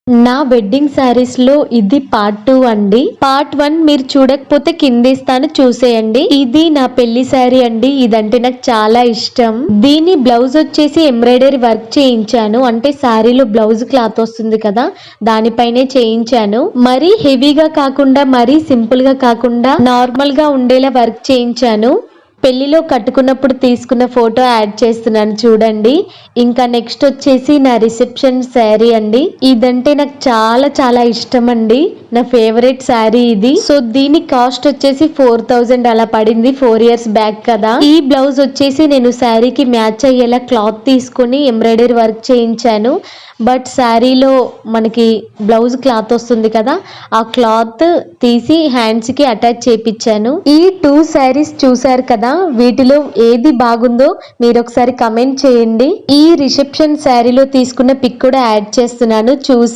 నా వెడ్డింగ్ శారీస్ లో ఇది పార్ట్ 2 అండి. పార్ట్ 1 మీరు చూడకపోతే కిందేస్తాను, చూసేయండి. ఇది నా పెళ్లి శారీ అండి. ఇదంటే నాకు చాలా ఇష్టం. దీని బ్లౌజ్ వచ్చేసి ఎంబ్రాయిడరీ వర్క్ చేయించాను. అంటే శారీలో బ్లౌజ్ క్లాత్ వస్తుంది కదా, దానిపైనే చేయించాను. మరీ హెవీగా కాకుండా మరీ సింపుల్ గా కాకుండా నార్మల్ గా ఉండేలా వర్క్ చేయించాను. పెళ్లిలో కట్టుకున్నప్పుడు తీసుకున్న ఫోటో యాడ్ చేస్తున్నాను చూడండి. ఇంకా నెక్స్ట్ వచ్చేసి నా రిసెప్షన్ శారీ అండి. ఇదంటే నాకు చాలా చాలా ఇష్టం అండి. నా ఫేవరెట్ శారీ ఇది. సో దీని కాస్ట్ వచ్చేసి 4000 అలా పడింది, 4 years బ్యాక్ కదా. ఈ బ్లౌజ్ వచ్చేసి నేను శారీకి మ్యాచ్ అయ్యేలా క్లాత్ తీసుకుని ఎంబ్రాయిడరీ వర్క్ చేయించాను. బట్ శారీలో మనకి బ్లౌజ్ క్లాత్ వస్తుంది కదా, ఆ క్లాత్ తీసి హ్యాండ్స్ కి అటాచ్ చేపించాను. ఈ 2 శారీస్ చూసారు కదా, వీటిలో ఏది బాగుందో మీరు ఒకసారి కమెంట్ చేయండి. ఈ రిసెప్షన్ శారీలో తీసుకున్న పిక్ కూడా యాడ్ చేస్తున్నాను, చూసి